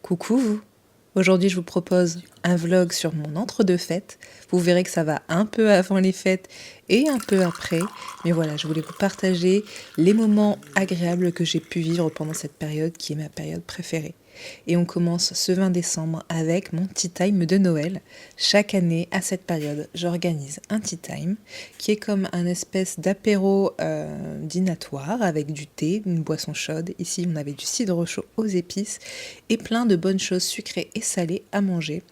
Coucou vous! Aujourd'hui je vous propose un vlog sur mon entre-deux fêtes. Vous verrez que ça va un peu avant les fêtes et un peu après. Mais voilà, je voulais vous partager les moments agréables que j'ai pu vivre pendant cette période qui est ma période préférée. Et on commence ce 20 décembre avec mon tea time de Noël. Chaque année, à cette période, j'organise un tea time qui est comme un espèce d'apéro dînatoire avec du thé, une boisson chaude. Ici, on avait du cidre chaud aux épices et plein de bonnes choses sucrées et salées à manger.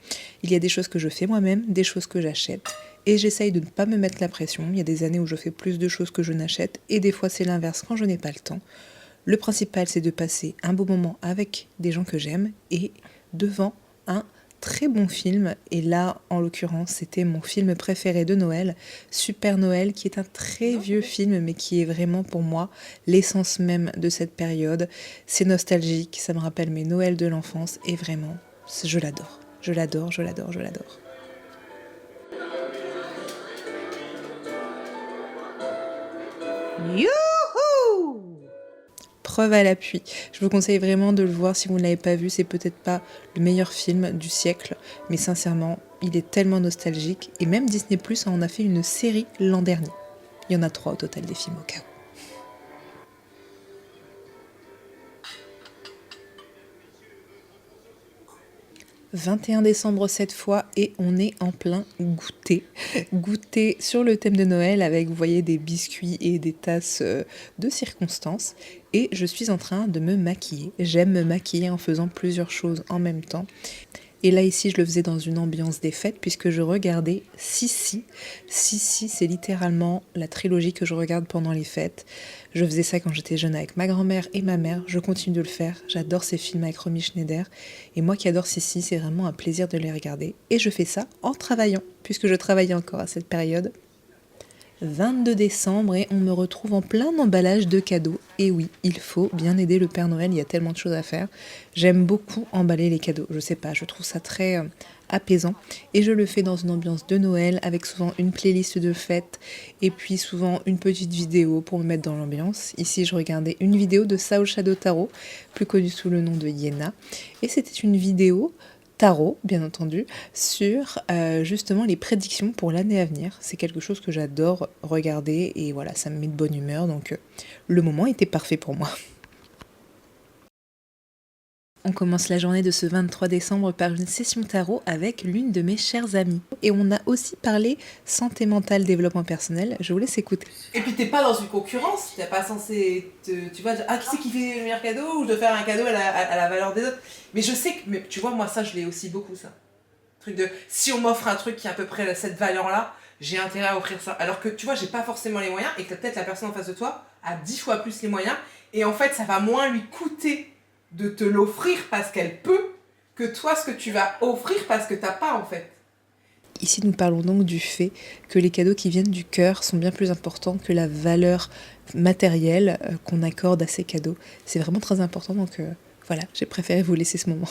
Il y a des choses que je fais moi-même, des choses que j'achète. Et j'essaye de ne pas me mettre la pression. Il y a des années où je fais plus de choses que je n'achète et des fois c'est l'inverse quand je n'ai pas le temps. Le principal, c'est de passer un beau moment avec des gens que j'aime et devant un très bon film. Et là, en l'occurrence, c'était mon film préféré de Noël, Super Noël, qui est un très vieux film, mais qui est vraiment pour moi l'essence même de cette période. C'est nostalgique, ça me rappelle mes Noëls de l'enfance et vraiment, je l'adore. Je l'adore, je l'adore, je l'adore. Youhou! Preuve à l'appui. Je vous conseille vraiment de le voir si vous ne l'avez pas vu. C'est peut-être pas le meilleur film du siècle, mais sincèrement, il est tellement nostalgique. Et même Disney Plus en a fait une série l'an dernier. Il y en a 3 au total des films au cas où. 21 décembre cette fois et on est en plein goûter. Goûter sur le thème de Noël avec, vous voyez, des biscuits et des tasses de circonstances. Et je suis en train de me maquiller. J'aime me maquiller en faisant plusieurs choses en même temps. Et là, ici, je le faisais dans une ambiance des fêtes puisque je regardais Sissi. Sissi, c'est littéralement la trilogie que je regarde pendant les fêtes. Je faisais ça quand j'étais jeune avec ma grand-mère et ma mère. Je continue de le faire. J'adore ces films avec Romy Schneider. Et moi qui adore Sissi, c'est vraiment un plaisir de les regarder. Et je fais ça en travaillant, puisque je travaillais encore à cette période. 22 décembre et on me retrouve en plein emballage de cadeaux. Et oui, il faut bien aider le Père Noël, il y a tellement de choses à faire. J'aime beaucoup emballer les cadeaux, je sais pas, je trouve ça très apaisant. Et je le fais dans une ambiance de Noël avec souvent une playlist de fêtes et puis souvent une petite vidéo pour me mettre dans l'ambiance. Ici, je regardais une vidéo de Soul Shadow Tarot, plus connue sous le nom de Yéna. Et c'était une vidéo tarot, bien entendu, sur justement les prédictions pour l'année à venir. C'est quelque chose que j'adore regarder et voilà, ça me met de bonne humeur, donc le moment était parfait pour moi. On commence la journée de ce 23 décembre par une session tarot avec l'une de mes chères amies. Et on a aussi parlé santé mentale, développement personnel. Je vous laisse écouter. Et puis t'es pas dans une concurrence, t'es pas censé, tu vois, dire, ah qui c'est qui fait le meilleur cadeau ou de faire un cadeau à la valeur des autres. Mais je sais que, mais tu vois, moi ça je l'ai aussi beaucoup ça. Truc de, si on m'offre un truc qui est à peu près cette valeur-là, j'ai intérêt à offrir ça. Alors que tu vois, j'ai pas forcément les moyens et que peut-être la personne en face de toi a 10 fois plus les moyens et en fait ça va moins lui coûter de te l'offrir parce qu'elle peut que toi ce que tu vas offrir parce que t'as pas en fait. Ici, nous parlons donc du fait que les cadeaux qui viennent du cœur sont bien plus importants que la valeur matérielle qu'on accorde à ces cadeaux. C'est vraiment très important, donc voilà, j'ai préféré vous laisser ce moment.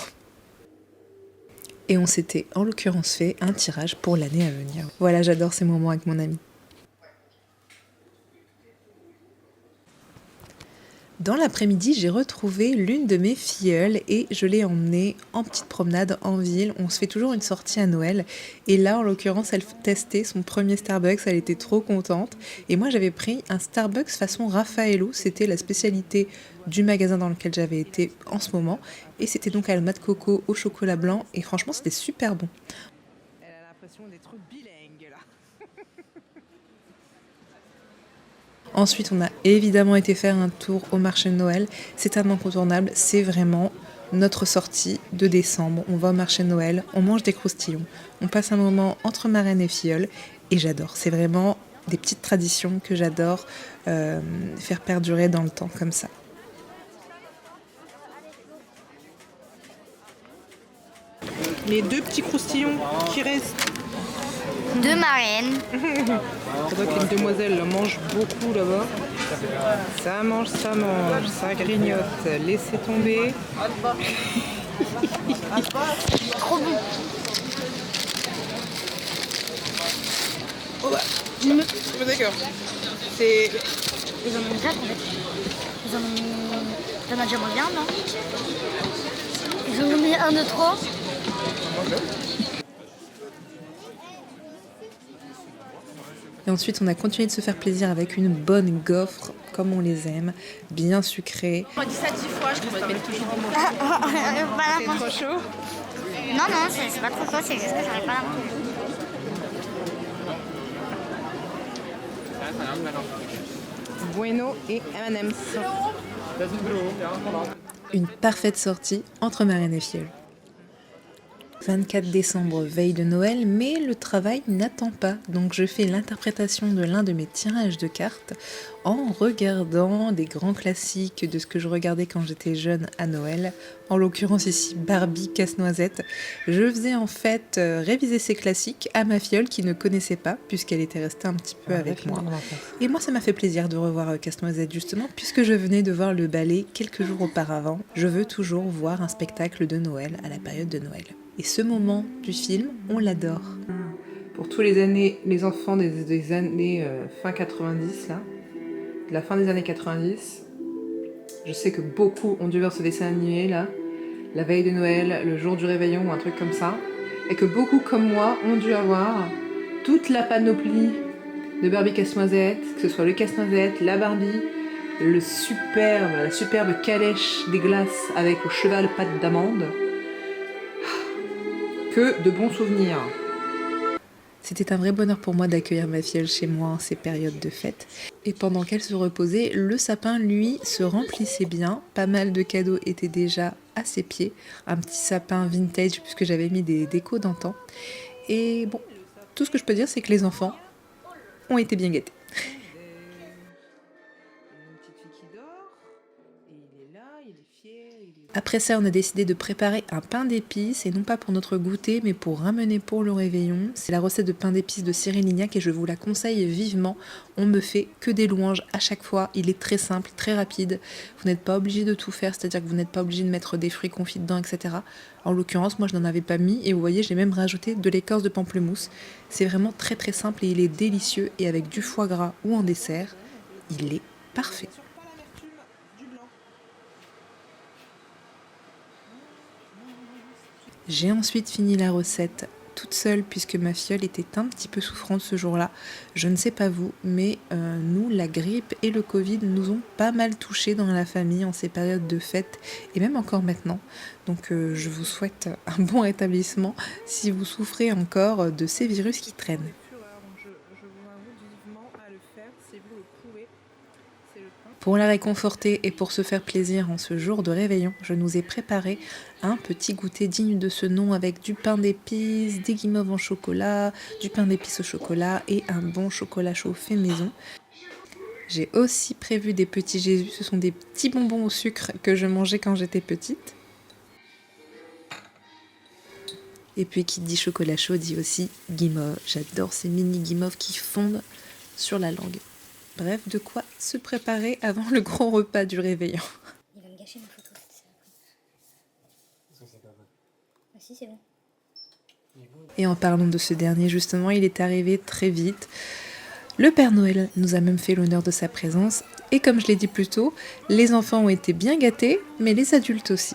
Et on s'était en l'occurrence fait un tirage pour l'année à venir. Voilà, j'adore ces moments avec mon ami. Dans l'après-midi, j'ai retrouvé l'une de mes filleules et je l'ai emmenée en petite promenade en ville. On se fait toujours une sortie à Noël. Et là, en l'occurrence, elle testait son premier Starbucks. Elle était trop contente. Et moi, j'avais pris un Starbucks façon Raffaello. C'était la spécialité du magasin dans lequel j'avais été en ce moment. Et c'était donc à la noix de coco au chocolat blanc. Et franchement, c'était super bon. Elle a l'impression d'être bilingue là. Ensuite, on a évidemment été faire un tour au marché de Noël. C'est un incontournable, c'est vraiment notre sortie de décembre. On va au marché de Noël, on mange des croustillons, on passe un moment entre marraine et filleule et j'adore. C'est vraiment des petites traditions que j'adore faire perdurer dans le temps comme ça. Les 2 petits croustillons qui restent. 2 marraines. C'est vrai que les demoiselles mangent beaucoup là-bas. Ça mange, ça grignote. Laissez tomber. Trop bon. Oh bah, d'accord. C'est... Ils en ont 4 en fait. Ils en ont... T'en as déjà mangé un, non? Ils en ont mis un Un de trop. Et ensuite, on a continué de se faire plaisir avec une bonne gaufre, comme on les aime, bien sucrée. On dit ça 10 fois, je trouve, mais toujours en mot. C'est trop chaud. Non, non, c'est pas trop chaud, c'est juste que j'arrive pas à la manger. Bueno et M&M's. Une parfaite sortie entre Marraine et Filleul. 24 décembre, veille de Noël, mais le travail n'attend pas. Donc je fais l'interprétation de l'un de mes tirages de cartes en regardant des grands classiques de ce que je regardais quand j'étais jeune à Noël. En l'occurrence ici Barbie Casse-Noisette. Je faisais en fait réviser ces classiques à ma filleule qui ne connaissait pas puisqu'elle était restée un petit peu avec moi. Et moi ça m'a fait plaisir de revoir Casse-Noisette justement puisque je venais de voir le ballet quelques jours auparavant. Je veux toujours voir un spectacle de Noël à la période de Noël. Et ce moment du film, on l'adore. Pour tous les enfants des années fin 90, là, de la fin des années 90, je sais que beaucoup ont dû voir ce dessin animé, là, la veille de Noël, le jour du réveillon ou un truc comme ça, et que beaucoup comme moi ont dû avoir toute la panoplie de Barbie Casse-Noisette, que ce soit le Casse-Noisette, la Barbie, la superbe calèche des glaces avec au cheval pâte d'amande. Que de bons souvenirs. C'était un vrai bonheur pour moi d'accueillir ma filleule chez moi en ces périodes de fête. Et pendant qu'elle se reposait, le sapin, lui, se remplissait bien. Pas mal de cadeaux étaient déjà à ses pieds. Un petit sapin vintage puisque j'avais mis des décos d'antan. Et bon, tout ce que je peux dire, c'est que les enfants ont été bien gâtés. Après ça, on a décidé de préparer un pain d'épices, et non pas pour notre goûter, mais pour ramener pour le réveillon. C'est la recette de pain d'épices de Cyril Lignac et je vous la conseille vivement. On me fait que des louanges à chaque fois. Il est très simple, très rapide. Vous n'êtes pas obligé de tout faire, c'est-à-dire que vous n'êtes pas obligé de mettre des fruits confits dedans, etc. En l'occurrence, moi je n'en avais pas mis et vous voyez, j'ai même rajouté de l'écorce de pamplemousse. C'est vraiment très très simple et il est délicieux et avec du foie gras ou en dessert, il est parfait. J'ai ensuite fini la recette toute seule puisque ma filleule était un petit peu souffrante ce jour-là. Je ne sais pas vous, mais nous, la grippe et le Covid nous ont pas mal touchés dans la famille en ces périodes de fête et même encore maintenant. Donc je vous souhaite un bon rétablissement si vous souffrez encore de ces virus qui traînent. Pour la réconforter et pour se faire plaisir en ce jour de réveillon, je nous ai préparé un petit goûter digne de ce nom avec du pain d'épices, des guimauves en chocolat, du pain d'épices au chocolat et un bon chocolat chaud fait maison. J'ai aussi prévu des petits Jésus, ce sont des petits bonbons au sucre que je mangeais quand j'étais petite. Et puis qui dit chocolat chaud dit aussi guimauve. J'adore ces mini guimauves qui fondent sur la langue. Bref, de quoi se préparer avant le gros repas du réveillon. Il va me gâcher ma photo. C'est pas vrai. Ah si, c'est bon. Et en parlant de ce dernier, justement, il est arrivé très vite. Le Père Noël nous a même fait l'honneur de sa présence. Et comme je l'ai dit plus tôt, les enfants ont été bien gâtés, mais les adultes aussi.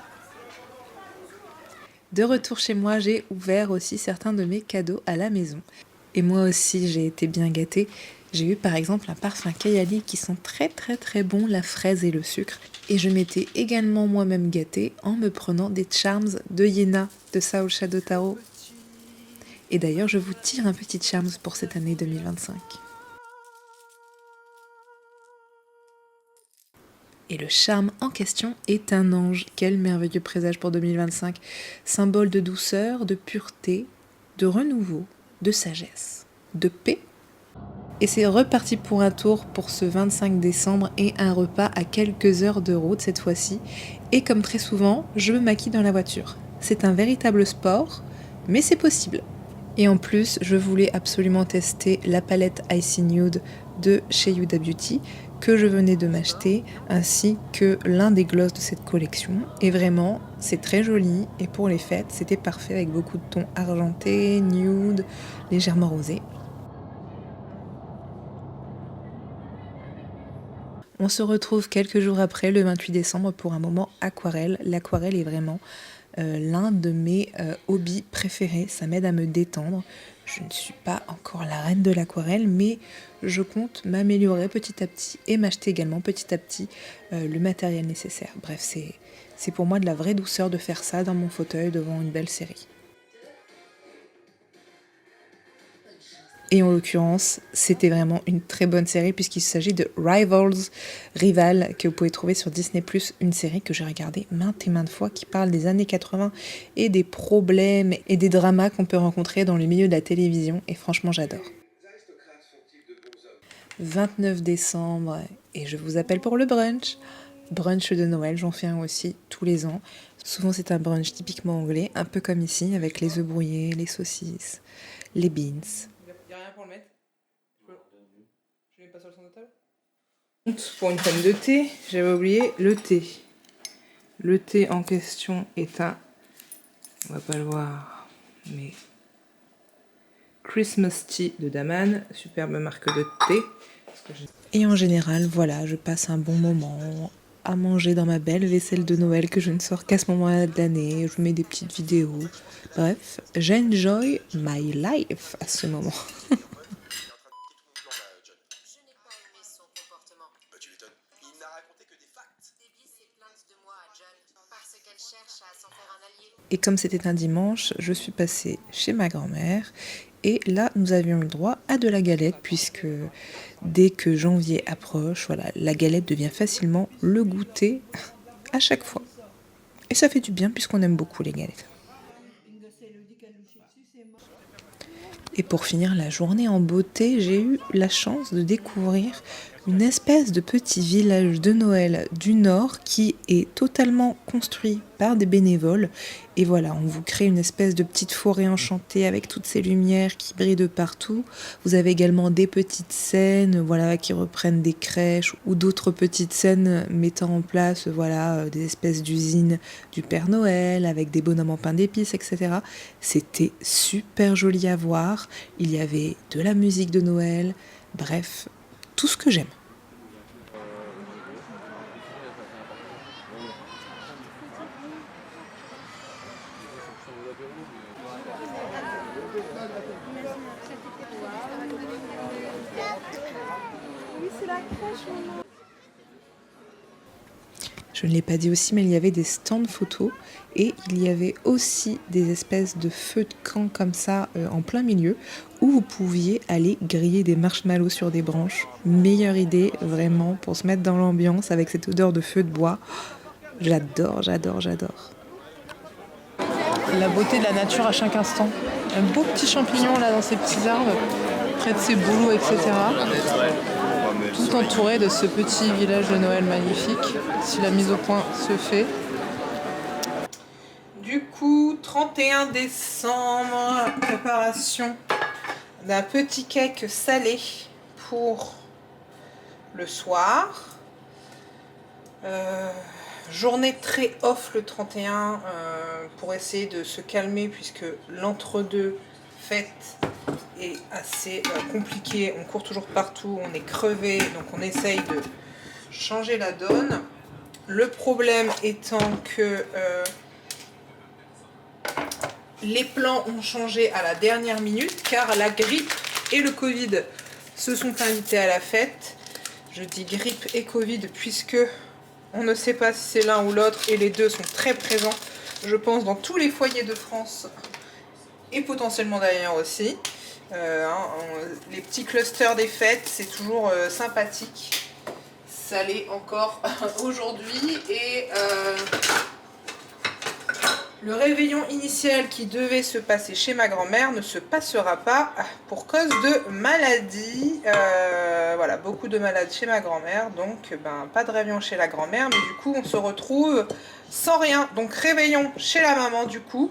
De retour chez moi, j'ai ouvert aussi certains de mes cadeaux à la maison. Et moi aussi, j'ai été bien gâtée. J'ai eu par exemple un parfum Kayali qui sent très très très bon, la fraise et le sucre. Et je m'étais également moi-même gâtée en me prenant des charms de Yéna de Soul Shadow Tarot. Et d'ailleurs, je vous tire un petit charms pour cette année 2025. Et le charme en question est un ange. Quel merveilleux présage pour 2025. Symbole de douceur, de pureté, de renouveau, de sagesse, de paix. Et c'est reparti pour un tour pour ce 25 décembre et un repas à quelques heures de route cette fois-ci. Et comme très souvent, je me maquille dans la voiture. C'est un véritable sport, mais c'est possible. Et en plus, je voulais absolument tester la palette Icy Nude de chez Huda Beauty que je venais de m'acheter, ainsi que l'un des glosses de cette collection. Et vraiment, c'est très joli et pour les fêtes, c'était parfait avec beaucoup de tons argentés, nude, légèrement rosés. On se retrouve quelques jours après, le 28 décembre, pour un moment aquarelle. L'aquarelle est vraiment l'un de mes hobbies préférés. Ça m'aide à me détendre. Je ne suis pas encore la reine de l'aquarelle, mais je compte m'améliorer petit à petit et m'acheter également petit à petit le matériel nécessaire. Bref, c'est pour moi de la vraie douceur de faire ça dans mon fauteuil devant une belle série. Et en l'occurrence, c'était vraiment une très bonne série puisqu'il s'agit de Rivals, Rival, que vous pouvez trouver sur Disney+, une série que j'ai regardée maintes et maintes fois qui parle des années 80 et des problèmes et des dramas qu'on peut rencontrer dans le milieu de la télévision. Et franchement, j'adore. 29 décembre, et je vous appelle pour le brunch. Brunch de Noël, j'en fais un aussi tous les ans. Souvent, c'est un brunch typiquement anglais, un peu comme ici, avec les œufs brouillés, les saucisses, les beans. Y'a rien pour le mettre? Je le mets pas sur le centre de table? Pour une crème de thé, j'avais oublié le thé. Le thé en question est un... On va pas le voir, mais... Christmas Tea de Daman, superbe marque de thé. Et en général, voilà, je passe un bon moment à manger dans ma belle vaisselle de Noël que je ne sors qu'à ce moment-là de l'année. Je mets des petites vidéos. Bref, j'enjoy my life à ce moment. Et comme c'était un dimanche, je suis passée chez ma grand-mère. Et là, nous avions eu le droit à de la galette, puisque dès que janvier approche, voilà, la galette devient facilement le goûter à chaque fois. Et ça fait du bien, puisqu'on aime beaucoup les galettes. Et pour finir la journée en beauté, j'ai eu la chance de découvrir une espèce de petit village de Noël du Nord qui est totalement construit par des bénévoles. Et voilà, on vous crée une espèce de petite forêt enchantée avec toutes ces lumières qui brillent de partout. Vous avez également des petites scènes, voilà, qui reprennent des crèches ou d'autres petites scènes mettant en place, voilà, des espèces d'usines du Père Noël avec des bonhommes en pain d'épices, etc. C'était super joli à voir. Il y avait de la musique de Noël. Bref, tout ce que j'aime. Je ne l'ai pas dit aussi, mais il y avait des stands photos et il y avait aussi des espèces de feux de camp comme ça en plein milieu où vous pouviez aller griller des marshmallows sur des branches. Meilleure idée vraiment pour se mettre dans l'ambiance avec cette odeur de feu de bois. J'adore, j'adore, j'adore. La beauté de la nature à chaque instant. Un beau petit champignon là dans ces petits arbres, près de ces bouleaux, etc. Tout entouré de ce petit village de Noël magnifique, si la mise au point se fait. Du coup, 31 décembre, préparation d'un petit cake salé pour le soir. Journée très off le 31 pour essayer de se calmer puisque l'entre-deux fête est assez compliqué. On court toujours partout, on est crevé, donc on essaye de changer la donne. Le problème étant que les plans ont changé à la dernière minute car la grippe et le Covid se sont invités à la fête. Je dis grippe et Covid puisque on ne sait pas si c'est l'un ou l'autre et les deux sont très présents, je pense, dans tous les foyers de France et potentiellement d'ailleurs aussi. Les petits clusters des fêtes, c'est toujours sympathique. Ça l'est encore aujourd'hui et le réveillon initial qui devait se passer chez ma grand-mère ne se passera pas pour cause de maladie. Voilà, beaucoup de malades chez ma grand-mère, donc pas de réveillon chez la grand-mère, mais du coup on se retrouve sans rien. Donc réveillon chez la maman du coup,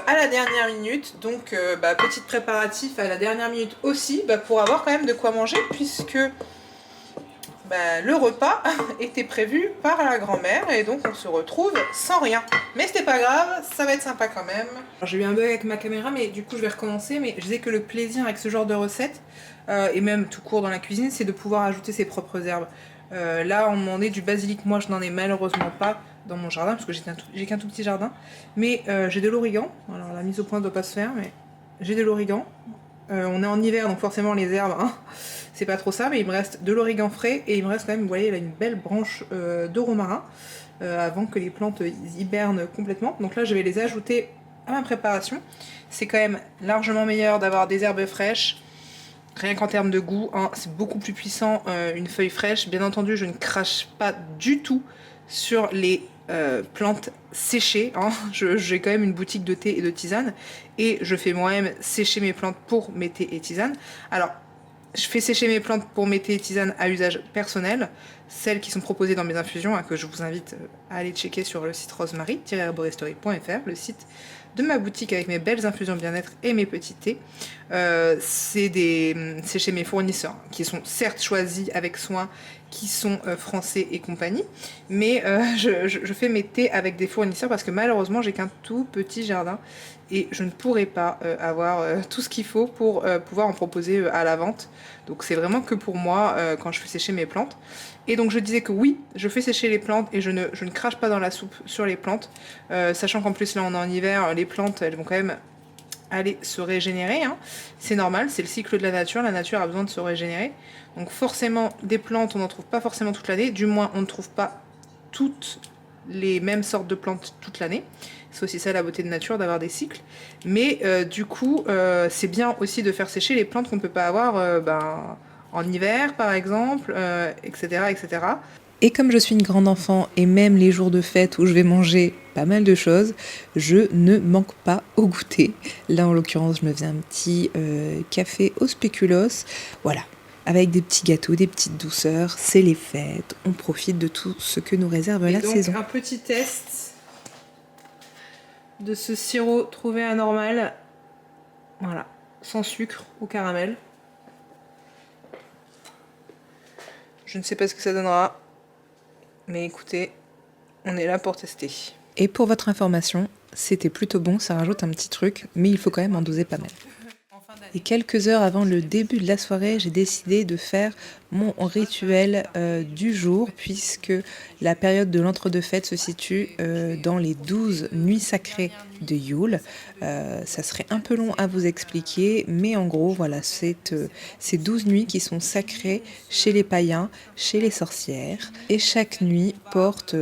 à la dernière minute. Donc petit préparatif à la dernière minute aussi, pour avoir quand même de quoi manger, puisque le repas était prévu par la grand-mère et donc on se retrouve sans rien. Mais c'était pas grave, ça va être sympa quand même. J'ai eu un bug avec ma caméra, mais du coup je vais recommencer. Mais je disais que le plaisir avec ce genre de recette, et même tout court dans la cuisine, c'est de pouvoir ajouter ses propres herbes. Là, on m'a demandé du basilic. Moi, je n'en ai malheureusement pas dans mon jardin parce que j'ai qu'un tout petit jardin. Mais j'ai de l'origan. Alors, la mise au point ne doit pas se faire, mais j'ai de l'origan. On est en hiver, donc forcément, les herbes, hein, c'est pas trop ça. Mais il me reste de l'origan frais et il me reste quand même, vous voyez, là, une belle branche de romarin avant que les plantes hibernent complètement. Donc là, je vais les ajouter à ma préparation. C'est quand même largement meilleur d'avoir des herbes fraîches. Rien qu'en termes de goût, hein, c'est beaucoup plus puissant une feuille fraîche. Bien entendu, je ne crache pas du tout sur les plantes séchées. Hein. J'ai quand même une boutique de thé et de tisane. Et je fais moi-même sécher mes plantes pour mes thés et tisanes. Alors, je fais sécher mes plantes pour mes thés et tisanes à usage personnel. Celles qui sont proposées dans mes infusions, hein, que je vous invite à aller checker sur le site rosemary-herboristerie.fr, le site de ma boutique avec mes belles infusions bien-être et mes petits thés. C'est chez mes fournisseurs qui sont certes choisis avec soin, qui sont français et compagnie, mais je fais mes thés avec des fournisseurs parce que malheureusement j'ai qu'un tout petit jardin et je ne pourrais pas avoir tout ce qu'il faut pour pouvoir en proposer à la vente. Donc c'est vraiment que pour moi quand je fais sécher mes plantes. Et donc je disais que oui, je fais sécher les plantes et je ne crache pas dans la soupe sur les plantes, sachant qu'en plus là on est en hiver, les plantes elles vont quand même aller se régénérer, hein. C'est normal, c'est le cycle de la nature a besoin de se régénérer. Donc forcément des plantes on n'en trouve pas forcément toute l'année, du moins on ne trouve pas toutes les mêmes sortes de plantes toute l'année. C'est aussi ça la beauté de nature, d'avoir des cycles. Mais du coup c'est bien aussi de faire sécher les plantes qu'on ne peut pas avoir en hiver par exemple, etc., etc. Et comme je suis une grande enfant et même les jours de fête où je vais manger pas mal de choses, je ne manque pas au goûter. Là en l'occurrence je me faisais un petit café au spéculoos, voilà, avec des petits gâteaux, des petites douceurs, c'est les fêtes, on profite de tout ce que nous réserve la saison. Un petit test de ce sirop trouvé anormal, voilà, sans sucre ou caramel. Je ne sais pas ce que ça donnera, mais écoutez, on est là pour tester. Et pour votre information, c'était plutôt bon, ça rajoute un petit truc, mais il faut quand même en doser pas mal. Et quelques heures avant le début de la soirée, j'ai décidé de faire mon rituel du jour, puisque la période de l'entre-deux-fêtes se situe dans les 12 nuits sacrées de Yule. Ça serait un peu long à vous expliquer, mais en gros, voilà, c'est ces 12 nuits qui sont sacrées chez les païens, chez les sorcières, et chaque nuit porte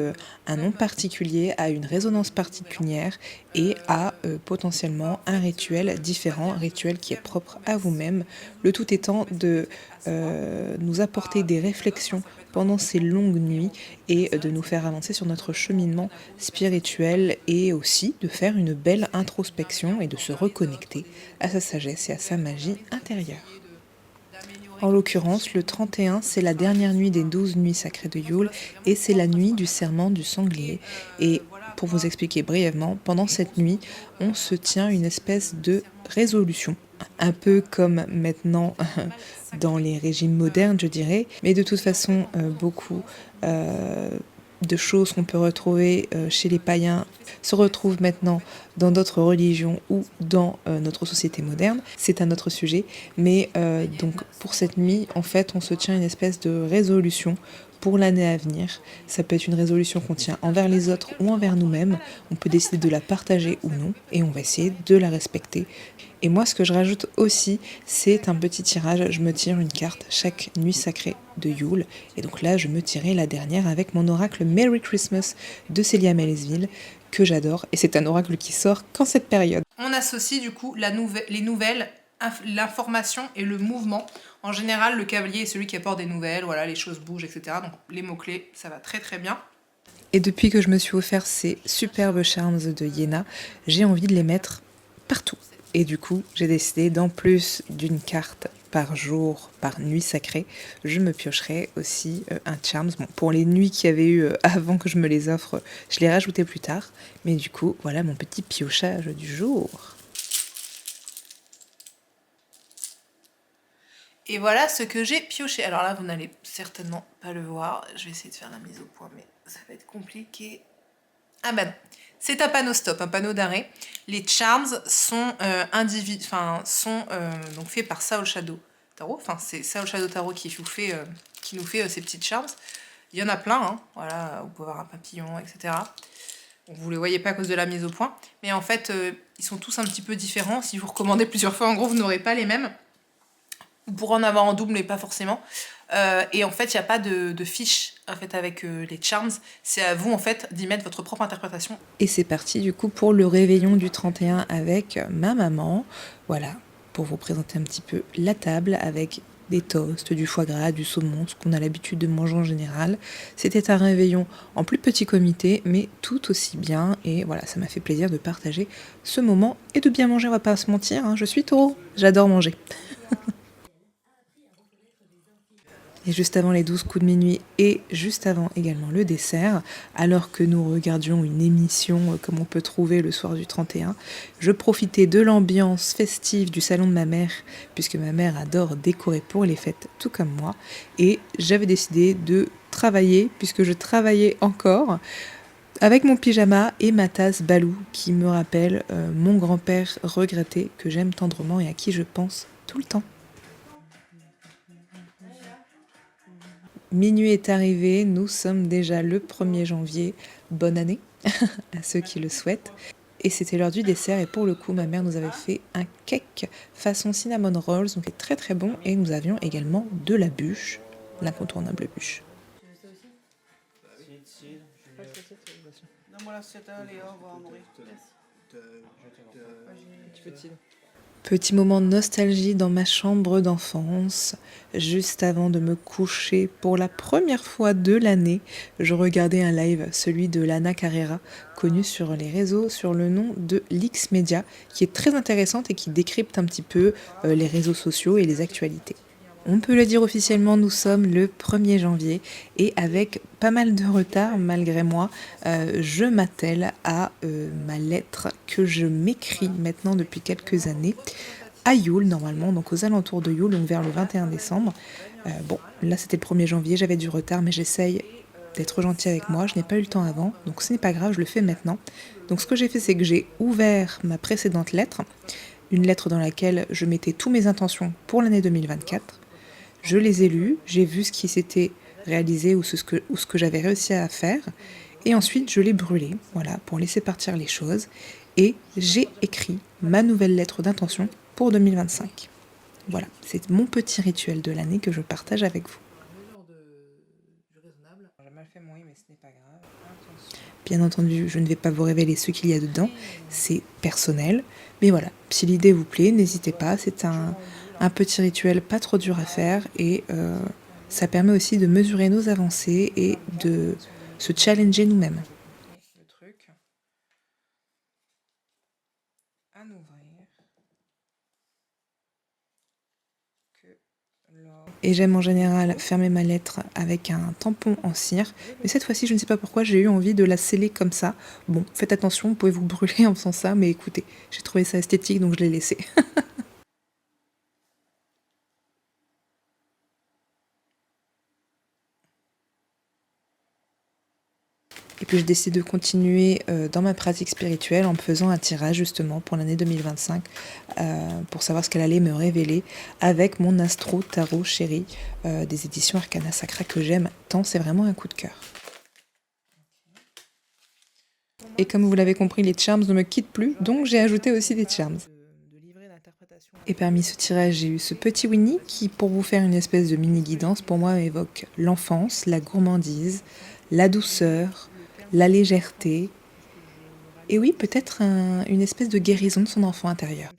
un nom particulier, a une résonance particulière et a potentiellement un rituel différent, un rituel qui est propre à vous-même, le tout étant de nous apporter des réflexions pendant ces longues nuits et de nous faire avancer sur notre cheminement spirituel et aussi de faire une belle introspection et de se reconnecter à sa sagesse et à sa magie intérieure. En l'occurrence, le 31, c'est la dernière nuit des 12 nuits sacrées de Yule et c'est la nuit du serment du sanglier. Et pour vous expliquer brièvement, pendant cette nuit, on se tient une espèce de résolution. Un peu comme maintenant dans les régimes modernes, je dirais. Mais de toute façon, beaucoup de choses qu'on peut retrouver chez les païens se retrouvent maintenant dans d'autres religions ou dans notre société moderne. C'est un autre sujet. Mais donc pour cette nuit, en fait, on se tient une espèce de résolution pour l'année à venir. Ça peut être une résolution qu'on tient envers les autres ou envers nous-mêmes. On peut décider de la partager ou non et on va essayer de la respecter. Et moi, ce que je rajoute aussi, c'est un petit tirage. Je me tire une carte chaque nuit sacrée de Yule. Et donc là, je me tirais la dernière avec mon oracle Merry Christmas de Célia Melesville, que j'adore. Et c'est un oracle qui sort qu'en cette période. On associe du coup les nouvelles, l'information et le mouvement. En général, le cavalier est celui qui apporte des nouvelles, voilà, les choses bougent, etc. Donc les mots-clés, ça va très très bien. Et depuis que je me suis offert ces superbes charms de Iéna, j'ai envie de les mettre partout. Et du coup, j'ai décidé, d'en plus d'une carte par jour, par nuit sacrée, je me piocherai aussi un charms. Bon, pour les nuits qu'il y avait eu avant que je me les offre, je les rajoutais plus tard. Mais du coup, voilà mon petit piochage du jour. Et voilà ce que j'ai pioché. Alors là, vous n'allez certainement pas le voir. Je vais essayer de faire la mise au point, mais ça va être compliqué. Ah ben non. C'est un panneau stop, un panneau d'arrêt. Les charms sont donc faits par Soul Shadow tarot. Enfin, c'est Sao Shadow Tarot qui nous fait ces petites charms. Il y en a plein, hein. Voilà, vous pouvez avoir un papillon, etc. Bon, vous ne les voyez pas à cause de la mise au point. Mais en fait, ils sont tous un petit peu différents. Si vous recommandez plusieurs fois, en gros, vous n'aurez pas les mêmes. Vous pourrez en avoir en double, mais pas forcément. Et en fait, il n'y a pas de fiche en fait, avec les charms. C'est à vous en fait d'y mettre votre propre interprétation. Et c'est parti du coup pour le réveillon du 31 avec ma maman. Voilà, pour vous présenter un petit peu la table avec des toasts, du foie gras, du saumon, ce qu'on a l'habitude de manger en général. C'était un réveillon en plus petit comité, mais tout aussi bien. Et voilà, ça m'a fait plaisir de partager ce moment et de bien manger, on va pas se mentir. Hein, je suis taureau, j'adore manger. Et juste avant les 12 coups de minuit et juste avant également le dessert, alors que nous regardions une émission comme on peut trouver le soir du 31, je profitais de l'ambiance festive du salon de ma mère, puisque ma mère adore décorer pour les fêtes tout comme moi, et j'avais décidé de travailler, puisque je travaillais encore, avec mon pyjama et ma tasse Balou, qui me rappelle mon grand-père regretté, que j'aime tendrement et à qui je pense tout le temps. Minuit est arrivé, nous sommes déjà le 1er janvier. Bonne année à ceux qui le souhaitent. Et c'était l'heure du dessert et pour le coup, ma mère nous avait fait un cake façon cinnamon rolls, donc c'est très très bon. Et nous avions également de la bûche, l'incontournable bûche. Non, moi l'assiette, allez, au revoir, Maurice. Petit moment de nostalgie dans ma chambre d'enfance. Juste avant de me coucher, pour la première fois de l'année, je regardais un live, celui de Lana Carrera, connue sur les réseaux sur le nom de Lix Media, qui est très intéressante et qui décrypte un petit peu les réseaux sociaux et les actualités. On peut le dire officiellement, nous sommes le 1er janvier et avec pas mal de retard malgré moi, je m'attelle à ma lettre que je m'écris maintenant depuis quelques années à Yule normalement, donc aux alentours de Yule, donc vers le 21 décembre. Bon, là c'était le 1er janvier, j'avais du retard mais j'essaye d'être gentille avec moi, je n'ai pas eu le temps avant, donc ce n'est pas grave, je le fais maintenant. Donc ce que j'ai fait, c'est que j'ai ouvert ma précédente lettre, une lettre dans laquelle je mettais toutes mes intentions pour l'année 2024. Je les ai lus, j'ai vu ce qui s'était réalisé ou ce que j'avais réussi à faire. Et ensuite, je l'ai brûlé, voilà, pour laisser partir les choses. Et j'ai écrit ma nouvelle lettre d'intention pour 2025. Voilà, c'est mon petit rituel de l'année que je partage avec vous. Bien entendu, je ne vais pas vous révéler ce qu'il y a dedans, c'est personnel. Mais voilà, si l'idée vous plaît, n'hésitez pas, c'est un petit rituel pas trop dur à faire et ça permet aussi de mesurer nos avancées et de se challenger nous-mêmes. Le truc à ouvrir. Et j'aime en général fermer ma lettre avec un tampon en cire. Mais cette fois-ci, je ne sais pas pourquoi, j'ai eu envie de la sceller comme ça. Bon, faites attention, vous pouvez vous brûler en faisant ça, mais écoutez, j'ai trouvé ça esthétique, donc je l'ai laissé. Et puis je décide de continuer dans ma pratique spirituelle en me faisant un tirage justement pour l'année 2025 pour savoir ce qu'elle allait me révéler avec mon Astro Tarot Chéri des éditions Arcana Sacra que j'aime tant, c'est vraiment un coup de cœur. Et comme vous l'avez compris, les charms ne me quittent plus, donc j'ai ajouté aussi des charms. Et parmi ce tirage, j'ai eu ce petit Winnie qui, pour vous faire une espèce de mini-guidance, pour moi évoque l'enfance, la gourmandise, la douceur, la légèreté, et oui, peut-être une espèce de guérison de son enfant intérieur.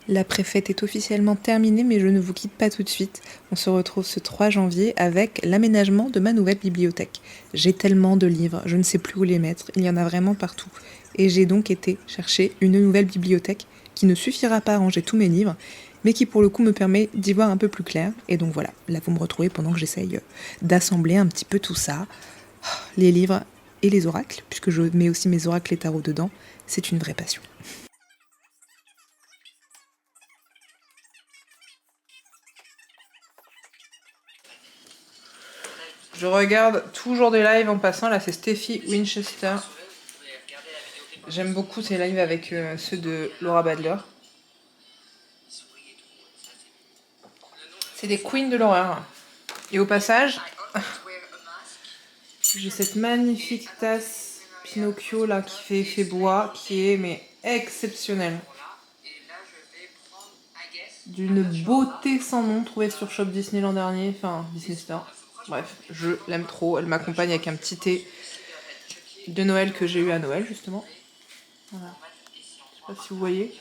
La préfète est officiellement terminée, mais je ne vous quitte pas tout de suite. On se retrouve ce 3 janvier avec l'aménagement de ma nouvelle bibliothèque. J'ai tellement de livres, je ne sais plus où les mettre, il y en a vraiment partout. Et j'ai donc été chercher une nouvelle bibliothèque qui ne suffira pas à ranger tous mes livres, mais qui pour le coup me permet d'y voir un peu plus clair. Et donc voilà, là vous me retrouvez pendant que j'essaye d'assembler un petit peu tout ça. Les livres et les oracles, puisque je mets aussi mes oracles et tarots dedans, c'est une vraie passion. Je regarde toujours des lives en passant, là c'est Steffi Winchester. J'aime beaucoup ces lives avec ceux de Laura Badler. C'est des queens de l'horreur. Et au passage, j'ai cette magnifique tasse Pinocchio là qui fait effet bois, qui est mais exceptionnelle. D'une beauté sans nom, trouvée sur Shop Disney l'an dernier, enfin Disney Store. Bref, je l'aime trop. Elle m'accompagne avec un petit thé de Noël que j'ai eu à Noël justement. Voilà. Je sais pas si vous voyez.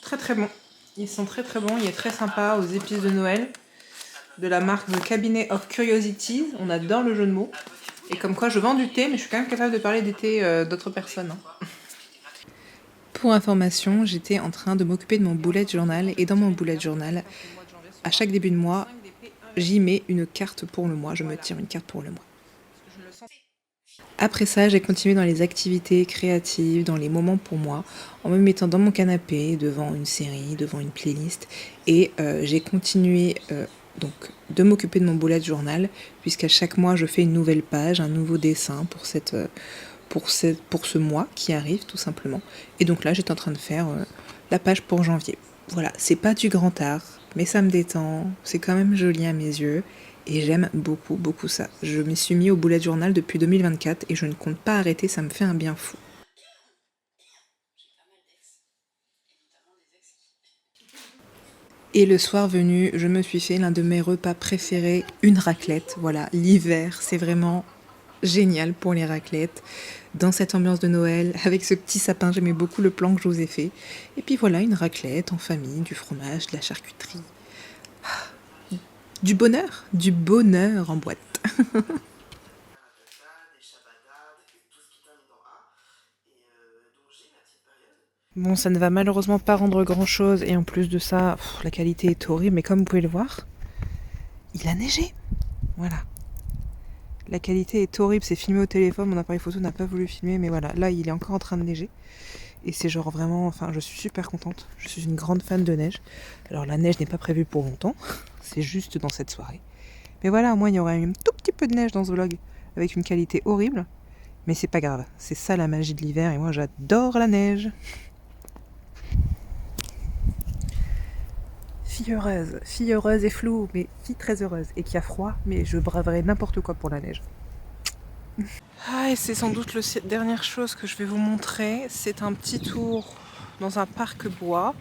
Très très bon. Ils sont très très bons. Il est très sympa aux épices de Noël. De la marque The Cabinet of Curiosities. On adore le jeu de mots. Et comme quoi je vends du thé, mais je suis quand même capable de parler des thés d'autres personnes. Hein. Pour information, j'étais en train de m'occuper de mon bullet journal et dans mon bullet journal, à chaque début de mois, j'y mets une carte pour le mois. Je me tire une carte pour le mois. Après ça, j'ai continué dans les activités créatives, dans les moments pour moi, en me mettant dans mon canapé, devant une série, devant une playlist. Et j'ai continué donc de m'occuper de mon bullet journal, puisqu'à chaque mois, je fais une nouvelle page, un nouveau dessin pour ce mois qui arrive tout simplement. Et donc là, j'étais en train de faire la page pour janvier. Voilà, c'est pas du grand art, mais ça me détend, c'est quand même joli à mes yeux. Et j'aime beaucoup, beaucoup ça. Je m'y suis mis au bullet journal depuis 2024 et je ne compte pas arrêter, ça me fait un bien fou. Et le soir venu, je me suis fait l'un de mes repas préférés, une raclette. Voilà, l'hiver, c'est vraiment génial pour les raclettes. Dans cette ambiance de Noël, avec ce petit sapin, j'aimais beaucoup le plan que je vous ai fait. Et puis voilà, une raclette en famille, du fromage, de la charcuterie. Du bonheur en boîte. Bon, ça ne va malheureusement pas rendre grand chose et en plus de ça, la qualité est horrible, mais comme vous pouvez le voir, il a neigé. Voilà. La qualité est horrible, c'est filmé au téléphone, mon appareil photo n'a pas voulu filmer, mais voilà, là il est encore en train de neiger. Et c'est genre vraiment, enfin je suis super contente, je suis une grande fan de neige. Alors la neige n'est pas prévue pour longtemps, c'est juste dans cette soirée. Mais voilà, au moins il y aura un tout petit peu de neige dans ce vlog, avec une qualité horrible. Mais c'est pas grave, c'est ça la magie de l'hiver et moi j'adore la neige. Fille heureuse et floue, mais fille très heureuse. Et qui a froid, mais je braverai n'importe quoi pour la neige. Ah, et c'est sans doute la dernière chose que je vais vous montrer. C'est un petit tour dans un parc bois.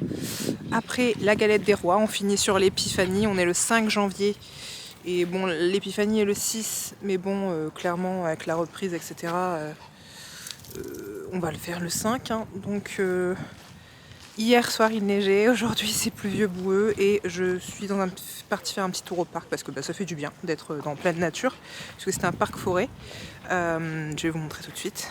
Après la galette des rois, on finit sur l'épiphanie. On est le 5 janvier. Et bon, l'épiphanie est le 6. Mais bon, clairement, avec la reprise, etc., on va le faire le 5. Hein. Donc, hier soir, il neigeait. Aujourd'hui, c'est pluvieux, boueux. Et je suis partie faire un petit tour au parc parce que ça fait du bien d'être dans pleine nature. Parce que c'est un parc forêt. Je vais vous montrer tout de suite.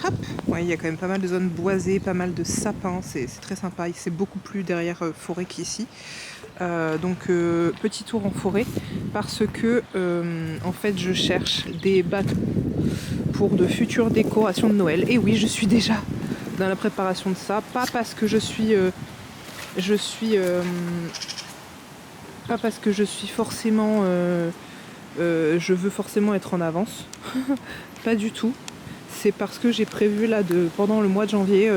Hop, ouais, il y a quand même pas mal de zones boisées, pas mal de sapins, c'est très sympa. C'est beaucoup plus derrière forêt qu'ici. Donc petit tour en forêt parce que en fait je cherche des bâtons pour de futures décorations de Noël. Et oui, je suis déjà dans la préparation de ça, pas parce que je veux forcément être en avance. Pas du tout. C'est parce que j'ai prévu là pendant le mois de janvier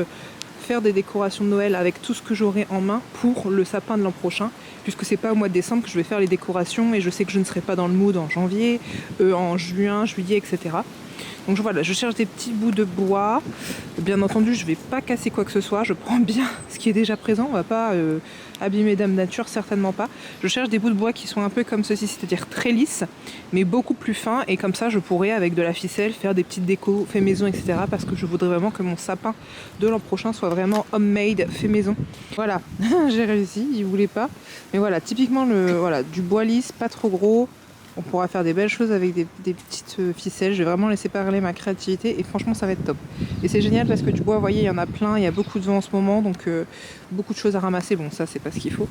faire des décorations de Noël avec tout ce que j'aurai en main pour le sapin de l'an prochain, puisque c'est pas au mois de décembre que je vais faire les décorations et je sais que je ne serai pas dans le mood en janvier, en juin, juillet, etc. Donc voilà, je cherche des petits bouts de bois. Bien entendu, je vais pas casser quoi que ce soit. Je prends bien ce qui est déjà présent. On va pas abîmer Dame Nature, certainement pas. Je cherche des bouts de bois qui sont un peu comme ceci, c'est-à-dire très lisses, mais beaucoup plus fins. Et comme ça, je pourrais, avec de la ficelle, faire des petites décos fait maison, etc. Parce que je voudrais vraiment que mon sapin de l'an prochain soit vraiment homemade, fait maison. Voilà, j'ai réussi, il voulait pas. Mais voilà, typiquement du bois lisse, pas trop gros. On pourra faire des belles choses avec des petites ficelles. Je vais vraiment laisser parler ma créativité et franchement ça va être top. Et c'est génial parce que du bois, vous voyez, il y en a plein, il y a beaucoup de vent en ce moment, donc beaucoup de choses à ramasser. Bon, ça c'est pas ce qu'il faut,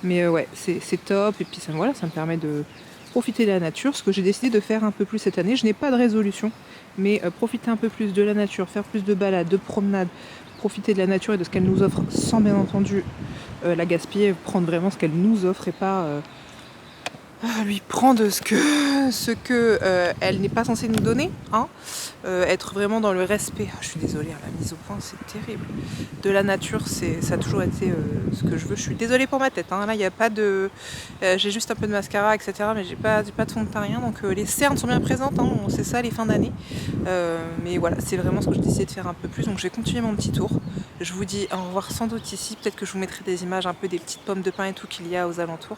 mais ouais, c'est top. Et puis ça me permet de profiter de la nature, ce que j'ai décidé de faire un peu plus cette année. Je n'ai pas de résolution, mais profiter un peu plus de la nature, faire plus de balades, de promenades, profiter de la nature et de ce qu'elle nous offre sans bien entendu la gaspiller, prendre vraiment ce qu'elle nous offre et pas lui prendre ce que elle n'est pas censée nous donner, hein. Être vraiment dans le respect. Je suis désolée, la mise au point c'est terrible. De la nature, ça a toujours été ce que je veux. Je suis désolée pour ma tête, hein. Là il n'y a pas de... j'ai juste un peu de mascara, etc. Mais j'ai pas de fond de teint, rien. Donc les cernes sont bien présentes, hein. C'est ça les fins d'année. Mais voilà, c'est vraiment ce que je décidais de faire un peu plus. Donc je vais continuer mon petit tour. Je vous dis au revoir sans doute ici. Peut-être que je vous mettrai des images un peu des petites pommes de pin et tout qu'il y a aux alentours.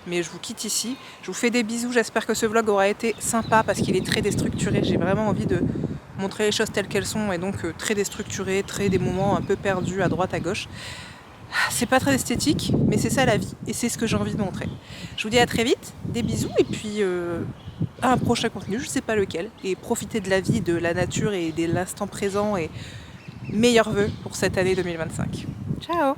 Mais je vous quitte ici. Je vous fais des bisous. J'espère que ce vlog aura été sympa parce qu'il est très déstructuré. J'ai vraiment envie de montrer les choses telles qu'elles sont et donc très déstructuré, des moments un peu perdus à droite à gauche. C'est pas très esthétique, mais c'est ça la vie et c'est ce que j'ai envie de montrer. Je vous dis à très vite, des bisous et puis à un prochain contenu, je sais pas lequel. Et profitez de la vie, de la nature et de l'instant présent et meilleurs vœux pour cette année 2025. Ciao!